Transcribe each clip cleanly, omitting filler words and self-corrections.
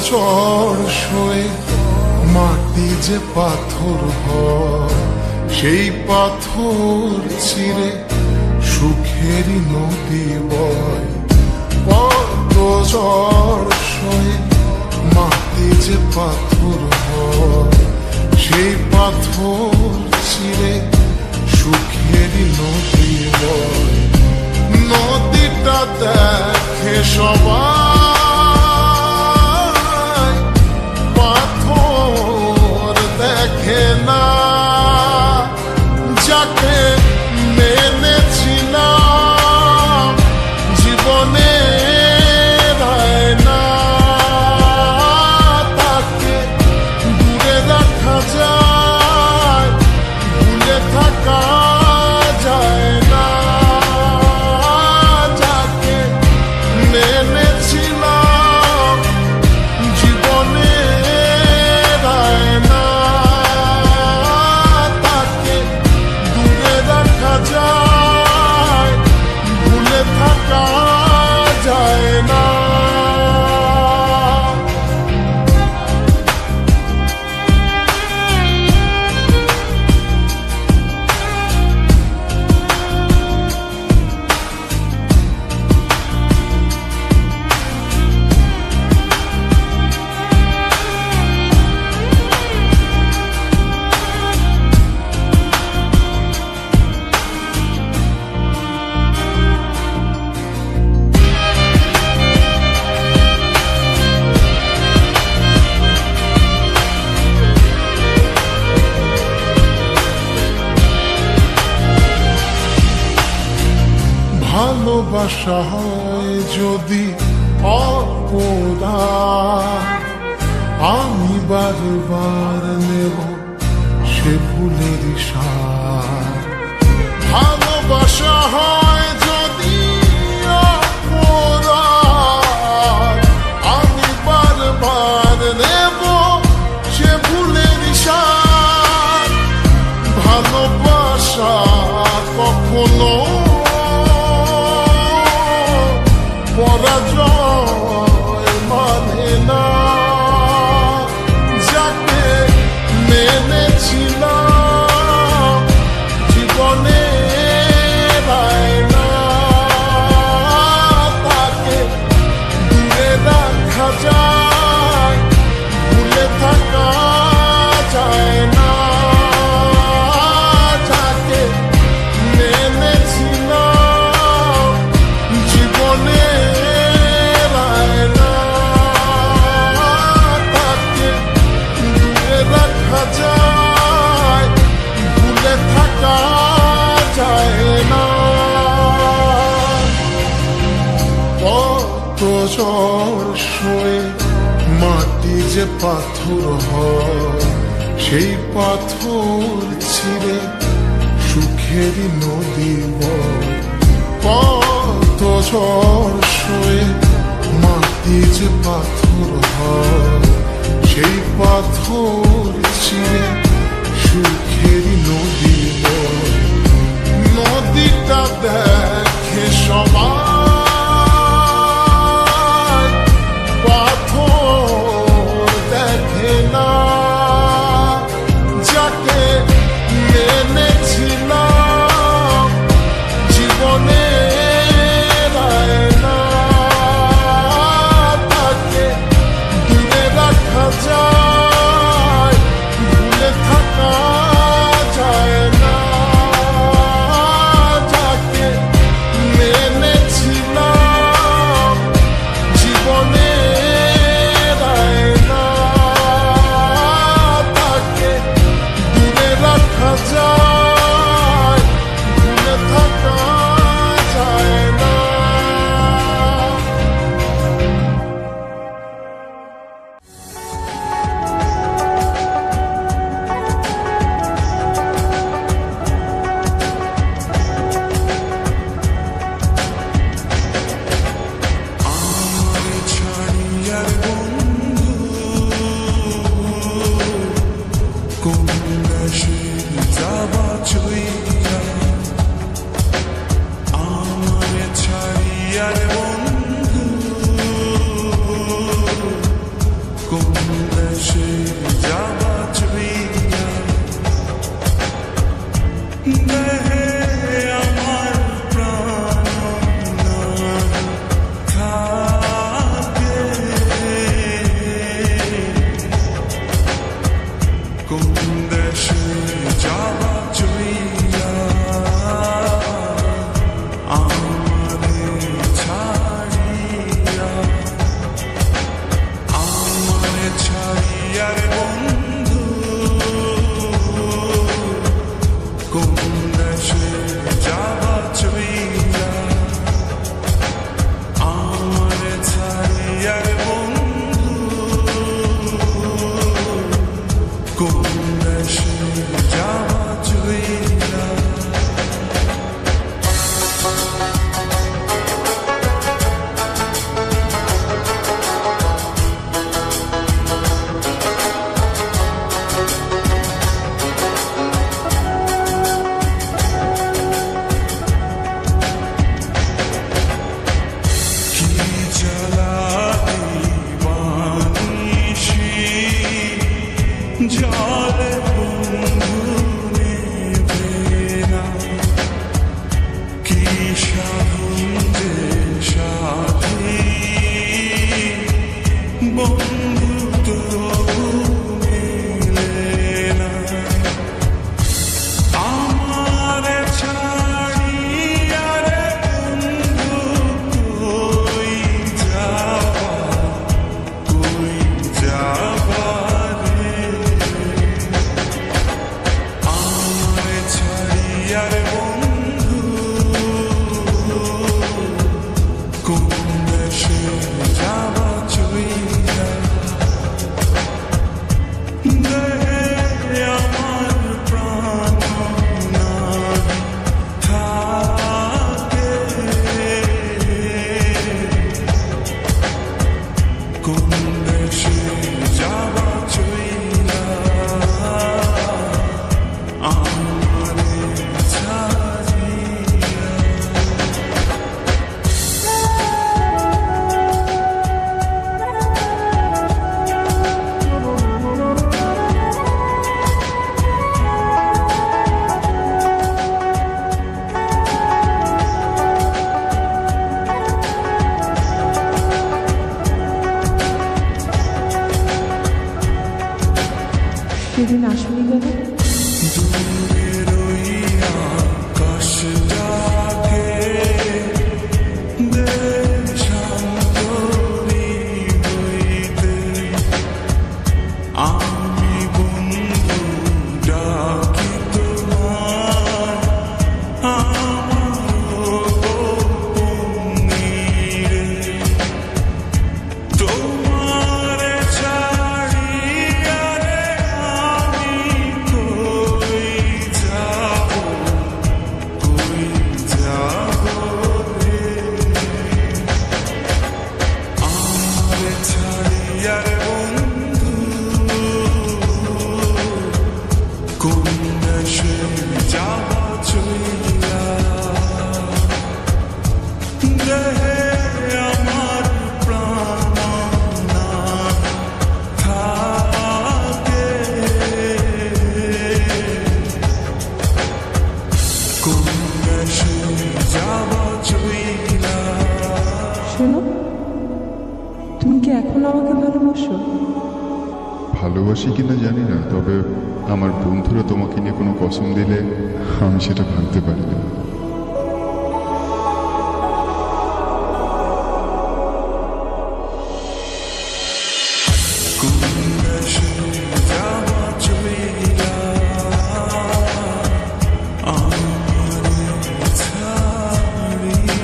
ঝড় সয়ে মাটি যে পাথর হয়, সেই পাথর চিরে সুখেরই নদী বয়। কত ঝড় সয়ে মাটি যে পাথর হয়, সেই পাথর চিরে সুখেরই নদী বয়। নদীটা দেখে সবাই, পাথর দেখে না। যাকে মেনেছিলাম জীবনে না, তাকে দূরে রাখা যায়, ভুলে থাকা যায় না। যাকে মেনেছিলাম জীবনে না, তাকে দূরে রাখা যায়, ভুলে থাকা যায় না। ভালোবাসা হয় যদি অপরাধ, আমি বারবার নেব সে ভুলের সার। ভালোবাসা হয় যদি অপরাধ, আমি বারবার নেব সে ভুলের সার। ভালোবাসা কখনো পরাজয় মানে না। যাকে মেনেছিলাম জীবনে না, তাকে দূরে রাখা যায়, ভুলে থাকা যায় না। যাকে মেনেছিলাম জীবনে যায়, ভুলে থাকা যায় না। কত ঝড় সয়ে মাটি যে পাথর হয়, সেই পাথর ছিঁড়ে সুখেরই নদী বয়। কত ঝড় সয়ে মাটি যে পাথর হয়, সেই পাথর চিরে সুখেরই নদী বয়। নদীটা দেখে সবাই, পাথর দেখে না। যাকে মেনেছিলাম জীবনে না, দেশে যাবা চইলা দেহে আমার প্রাণ থাকে কোন দেশে যাবা চইলা আমারে ছাড়িয়া রে বন্ধু কোন দেশে যাবা চইলা আমারে ছাড়িয়া রে বন্ধু কোন দেশে যাবা চইলা জলে বন্ধু নেবে না কি সাধন যে সাথী বন্ধু তো মিলে না আমার ছাড়িয়া রে বন্ধু কই যাবা রে বন্ধু কোন দেশে যাবা চইলা দেহে আমার প্রাণ থাকে কোন দেশে যাবা চইলা সেদিন আসনি কেন? দূরের ওই আকাশ ডাকে দেশান্তরী হইতে আমি বন্ধু ডাকি তোমার আমার গোপনীরে তোমার ছাড়িয়া রে আমি কই যাব রে আমার ছাড়িয়া রে বন্ধু কোন দেশে যাবা চইলা দেহে আমার প্রাণ থাকে কোন দেশে যাবা চইলা শোনো, তুমি কি এখন আমাকে ভালোবাসো? ভালোবাসি কিনা জানি না, তবে আমার বন্ধুরা তোমাকে নিয়ে কোনো কসম দিলে আমি সেটা ভাঙতে পারি না। কোন দেশে যাবা চইলা আমারে ছাড়িয়া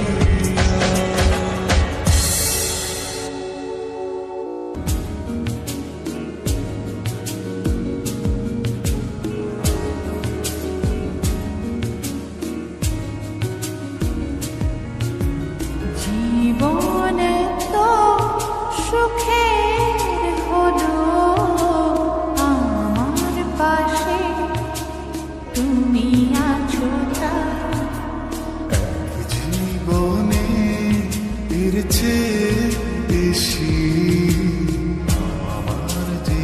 জীবনে তো সুখের হলো আমার পাশে তুমি আছো তাই জীবনে এর চেয়ে বেশি আমার যে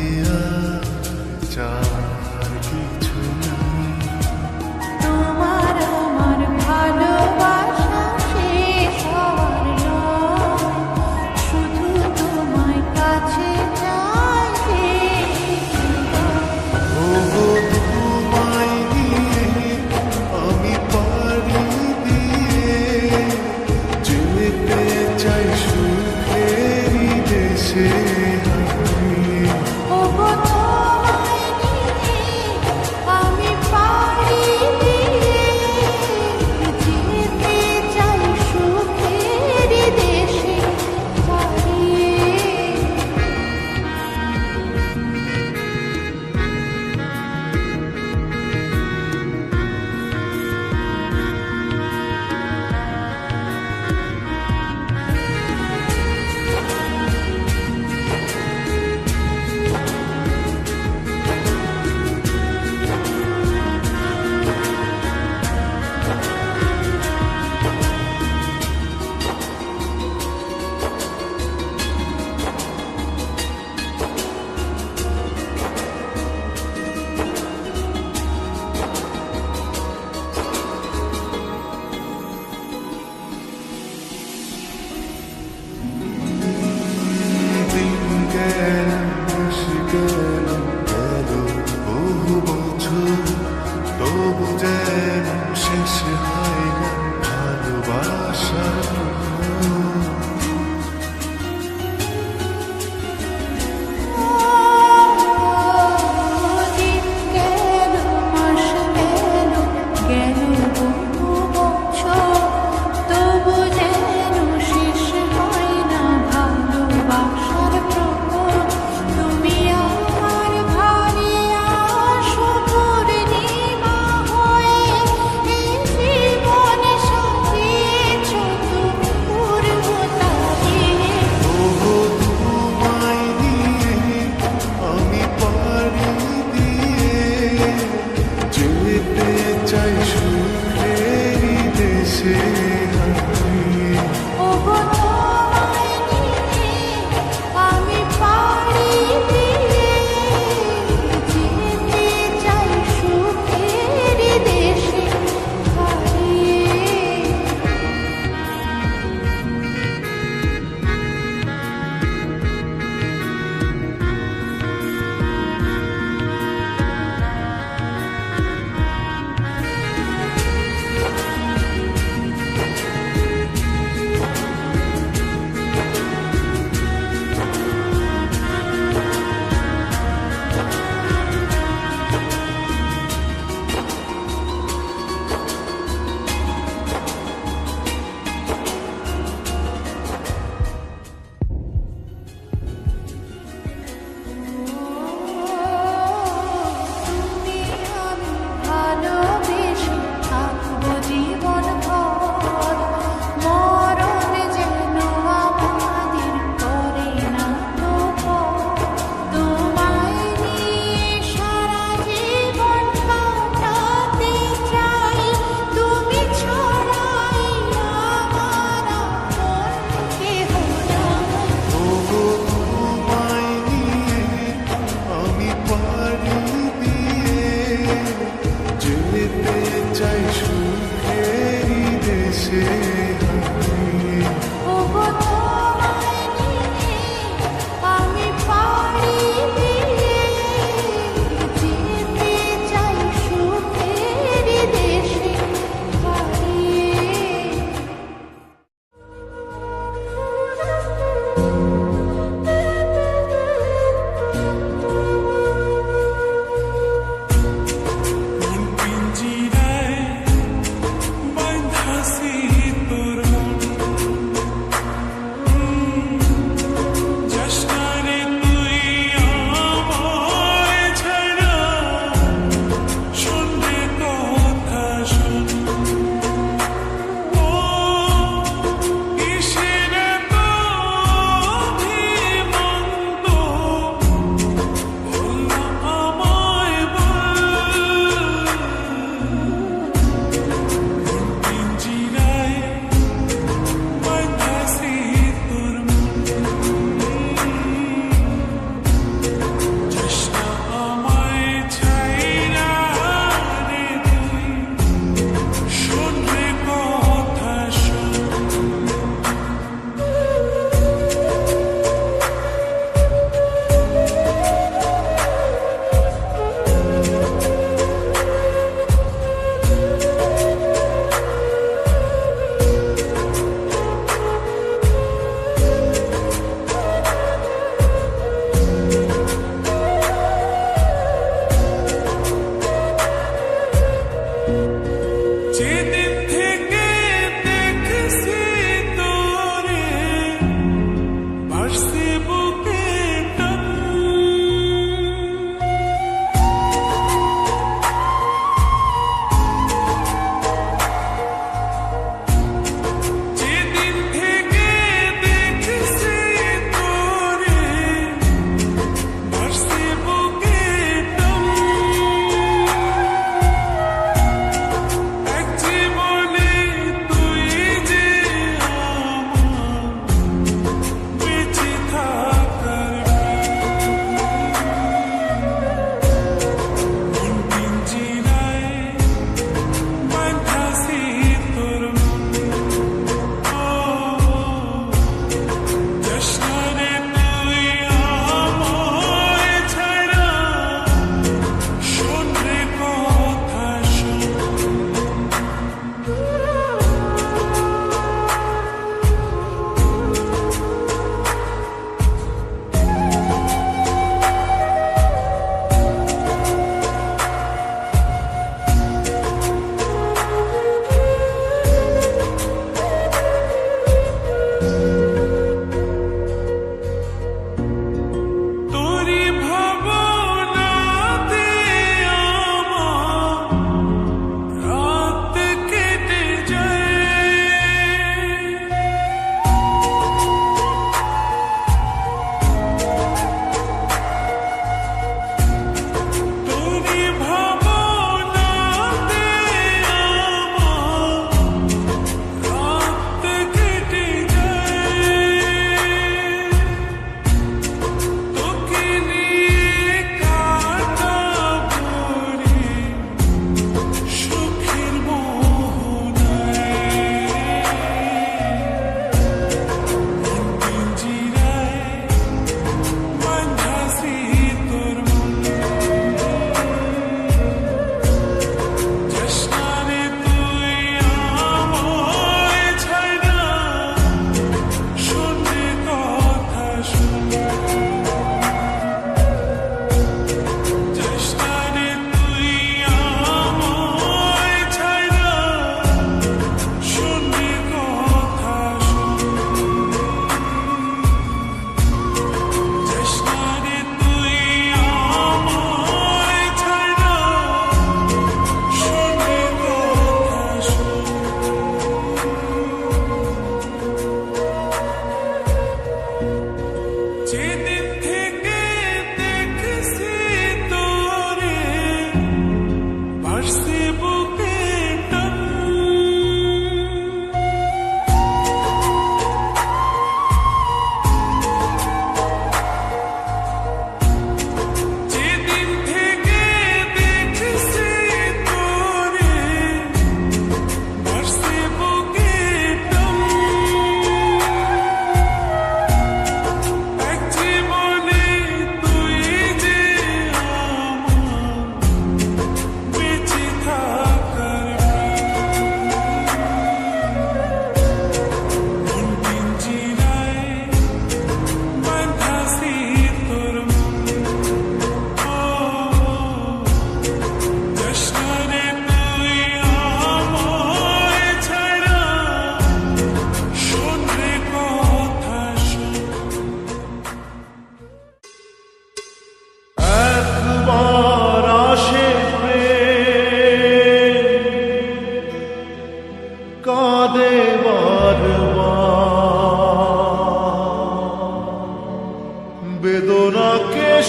সুখেরই দেশে হারিয়ে ওগো তোমায় নিয়ে আমি পাড়ি দিয়ে যেতে চাই সুখের দেশে হারিয়ে।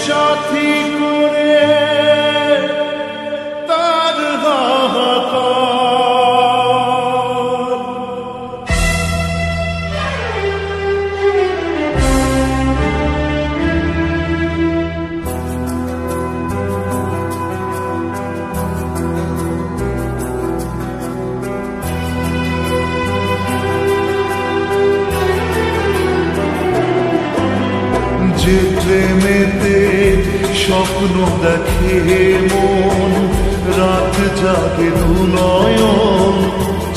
সাথী করে তার হাহাকার। যে প্রেমেতে স্বপ্ন দেখে মন, রাত জাগে দু নয়ন,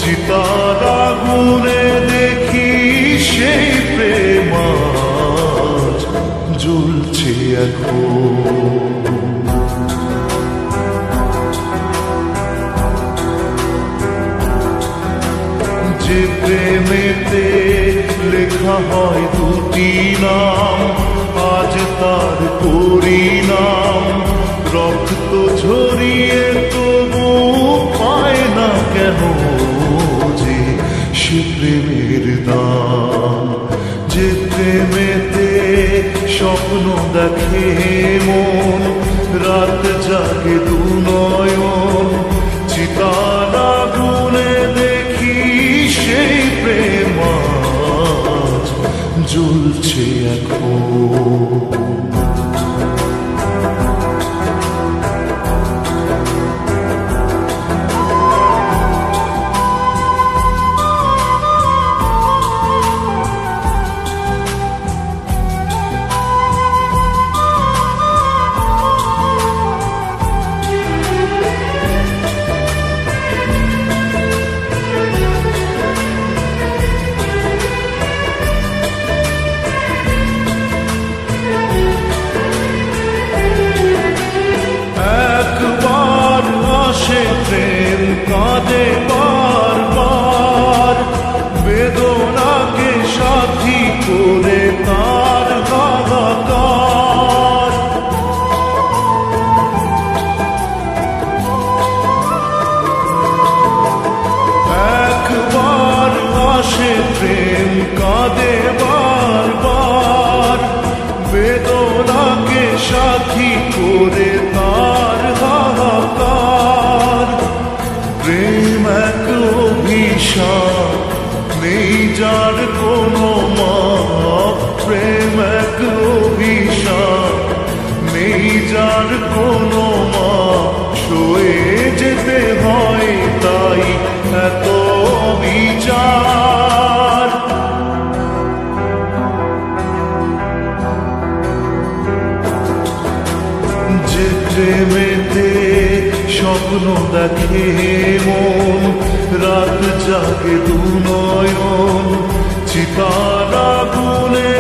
চিতার আগুনে দেখি সেই প্রেম আজ জ্বলছে এখন। যে প্রেমেতে লেখা হয় দুটি নাম, আজ তার পরিণাম রক্ত ঝরিয়ে তবু পায় না কেন যে সে প্রেমের দাম। যে প্রেমেতে স্বপ্ন দেখে মন, রাত জাগে দু নয়ন, চিতার আগুনে দেখি সেই প্রেম আজ জ্বলছে এখন। একবার আসে প্রেম কাঁদে বারবার, বেদনাকে সাথী করে তার হাহাকার। একবার আসে প্রেম কাঁদে বারবার, বেদনাকে সাথী করে তার হাহাকার। প্রেম এক অভিশাপ, নেই যার কোনো মাপ। প্রেম এক অভিশাপ, নেই যার কোনো মাপ। সয়ে যেতে হয় তাই এত বিচার। যে প্রেমেতে স্বপ্ন দেখে মন, রাত জাগে দু নয়ন, চিতার আগুনে